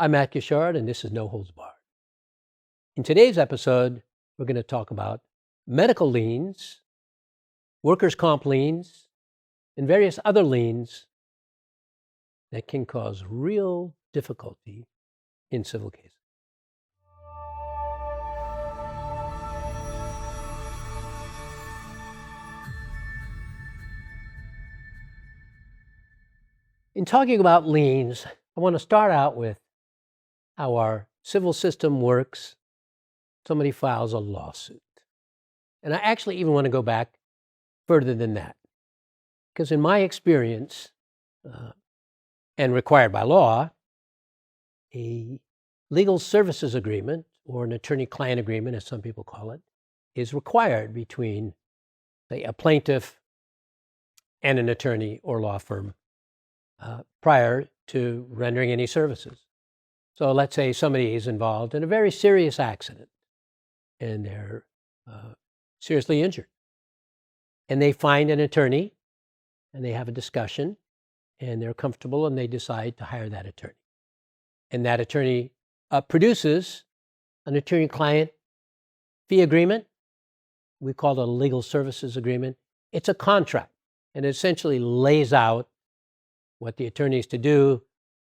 I'm Matt Gishard, and this is No Holds Barred. In today's episode, we're going to talk about medical liens, workers' comp liens, and various other liens that can cause real difficulty in civil cases. In talking about liens, I want to start out with how our civil system works. Somebody files a lawsuit. And I actually even want to go back further than that. Because in my experience, and required by law, a legal services agreement, or an attorney-client agreement, as some people call it, is required between, say, a plaintiff and an attorney or law firm prior to rendering any services. So let's say somebody is involved in a very serious accident and they're seriously injured. And they find an attorney and they have a discussion and they're comfortable and they decide to hire that attorney. And that attorney produces an attorney-client fee agreement. We call it a legal services agreement. It's a contract, and it essentially lays out what the attorney is to do,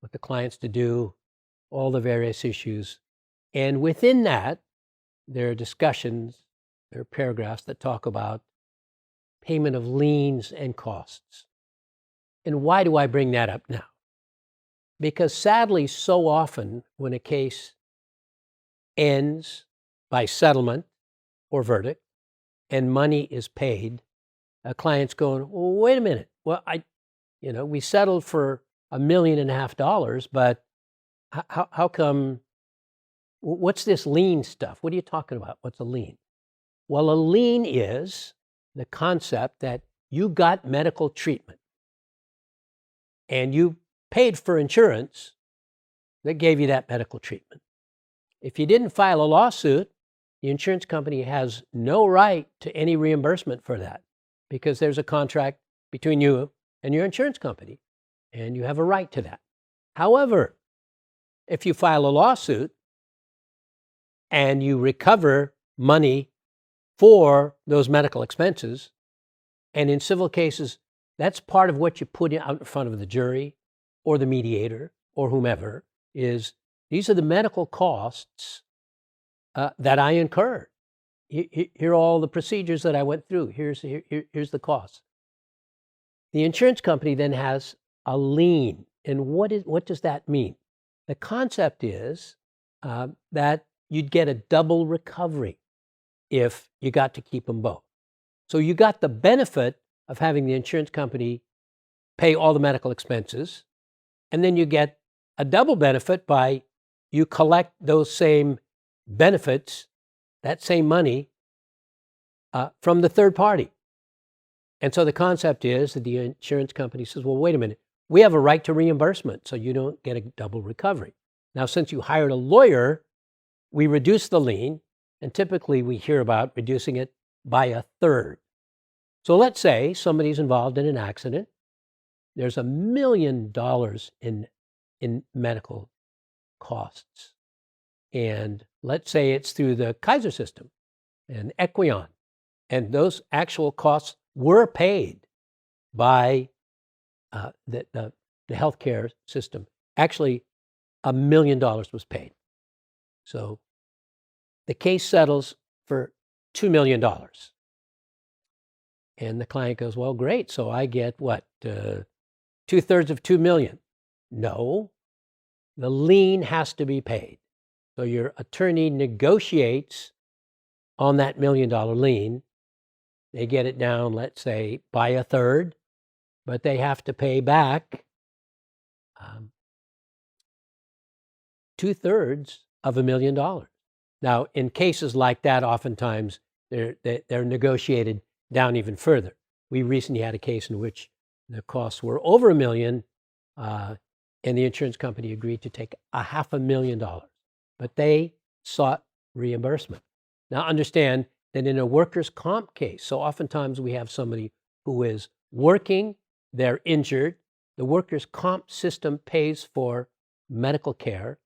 what the client's to do, all the various issues. And within that, there are discussions, there are paragraphs that talk about payment of liens and costs. And why do I bring that up now? Because sadly, so often when a case ends by settlement or verdict and money is paid, a client's going, well, wait a minute. Well, we settled for $1.5 million, but how come, what's this lien stuff? What are you talking about? What's a lien? Well, a lien is the concept that you got medical treatment and you paid for insurance that gave you that medical treatment. If you didn't file a lawsuit, the insurance company has no right to any reimbursement for that because there's a contract between you and your insurance company, and you have a right to that. However, if you file a lawsuit and you recover money for those medical expenses, and in civil cases, that's part of what you put out in front of the jury or the mediator or whomever, is these are the medical costs that I incurred. Here are all the procedures that I went through. Here's the cost. The insurance company then has a lien. And what does that mean? The concept is that you'd get a double recovery if you got to keep them both. So you got the benefit of having the insurance company pay all the medical expenses, and then you get a double benefit by you collect those same benefits, that same money, from the third party. And so the concept is that the insurance company says, well, wait a minute, we have a right to reimbursement, so you don't get a double recovery. Now, since you hired a lawyer, we reduce the lien, and typically we hear about reducing it by 1/3. So let's say somebody's involved in an accident. There's $1 million in medical costs. And let's say it's through the Kaiser system and Equion. And those actual costs were paid by the healthcare system. Actually, $1 million was paid. So the case settles for $2 million. And the client goes, well, great. So I get what? 2/3 of $2 million. No, the lien has to be paid. So your attorney negotiates on that $1 million lien. They get it down, let's say, by 1/3, but they have to pay back 2/3 of $1 million. Now, in cases like that, oftentimes they're negotiated down even further. We recently had a case in which the costs were over $1 million, and the insurance company agreed to take $500,000, but they sought reimbursement. Now, understand that in a workers' comp case, so oftentimes we have somebody who is working, they're injured, the workers' comp system pays for medical care,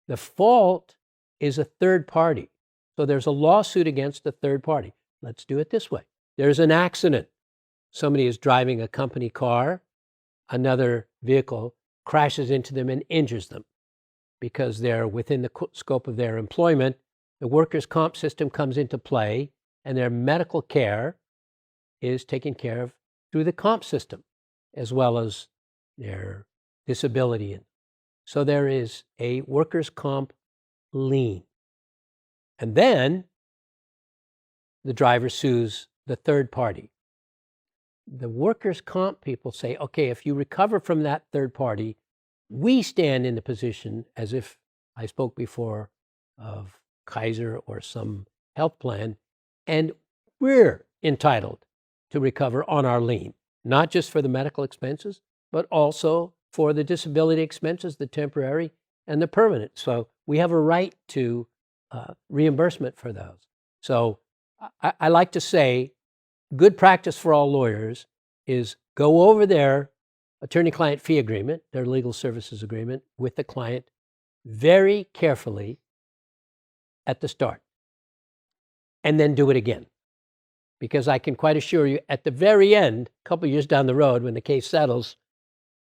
The fault is a third party. So there's a lawsuit against a third party. Let's do it this way. There's an accident. Somebody is driving a company car. Another vehicle crashes into them and injures them because they're within the scope of their employment. The workers' comp system comes into play, and their medical care is taken care of through the comp system, as well as their disability. So there is a workers' comp lien. And then the driver sues the third party. The workers' comp people say, okay, if you recover from that third party, we stand in the position, as if I spoke before of Kaiser or some health plan, and we're entitled to recover on our lien, not just for the medical expenses, but also for the disability expenses, the temporary and the permanent. So we have a right to reimbursement for those. So I like to say, good practice for all lawyers is go over their attorney-client fee agreement, their legal services agreement, with the client very carefully at the start, and then do it again. Because I can quite assure you, at the very end, a couple of years down the road, when the case settles,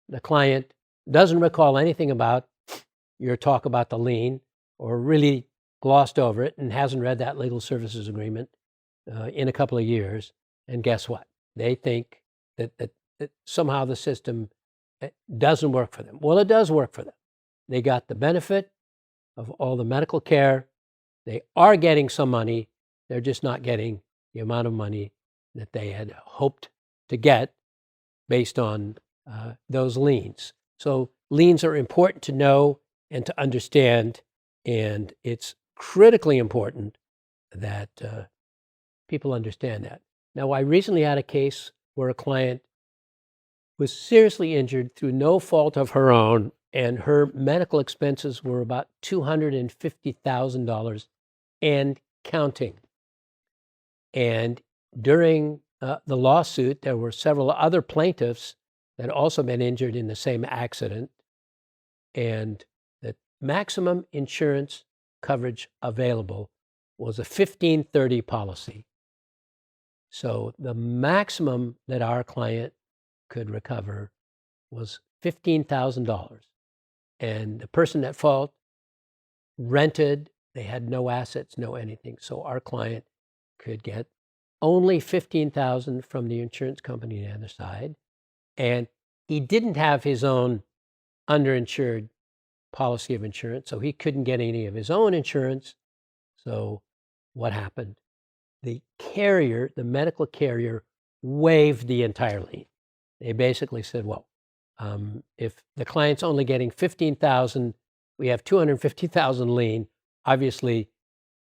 the client doesn't recall anything about your talk about the lien, or really glossed over it and hasn't read that legal services agreement in a couple of years. And guess what? They think that somehow the system doesn't work for them. Well, it does work for them. They got the benefit of all the medical care. They are getting some money. They're just not getting the amount of money that they had hoped to get based on those liens. So liens are important to know and to understand, and it's critically important that people understand that. Now, I recently had a case where a client was seriously injured through no fault of her own, and her medical expenses were about $250,000 and counting. And during the lawsuit, there were several other plaintiffs that had also been injured in the same accident, and the maximum insurance coverage available was a 1530 policy. So the maximum that our client could recover was $15,000. And the person at fault rented, they had no assets, no anything. So our client could get only $15,000 from the insurance company on the other side. And he didn't have his own underinsured policy of insurance, so he couldn't get any of his own insurance. So what happened? The carrier, the medical carrier, waived the entire lien. They basically said, well, if the client's only getting $15,000, we have $250,000 lien. Obviously,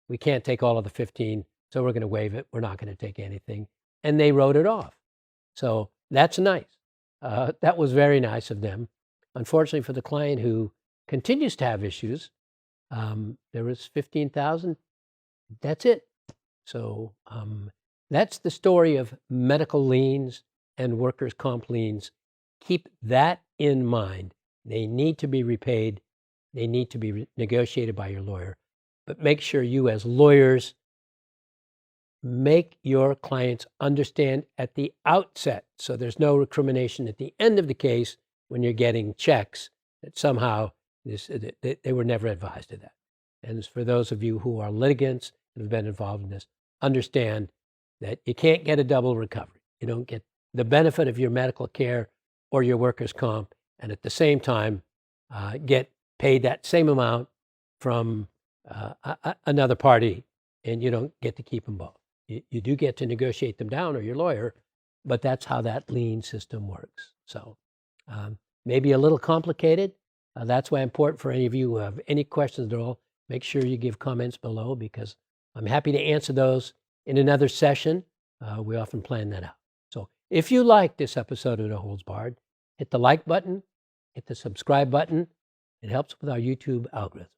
we can't take all of the 15, so we're going to waive it. We're not going to take anything. And they wrote it off. So that's nice. That was very nice of them. Unfortunately for the client who continues to have issues, there was $15,000. That's it. So that's the story of medical liens and workers' comp liens. Keep that in mind. They need to be repaid. They need to be negotiated by your lawyer. But make sure you, as lawyers, make your clients understand at the outset, so there's no recrimination at the end of the case when you're getting checks that somehow they were never advised of that. And for those of you who are litigants and have been involved in this, understand that you can't get a double recovery. You don't get the benefit of your medical care or your workers' comp, and at the same time get paid that same amount from another party, and you don't get to keep them both. You do get to negotiate them down, or your lawyer, but that's how that lien system works. So maybe a little complicated. That's why important for any of you who have any questions at all, make sure you give comments below, because I'm happy to answer those in another session. We often plan that out. So if you like this episode of No Holds Barred, hit the like button, hit the subscribe button. It helps with our YouTube algorithm.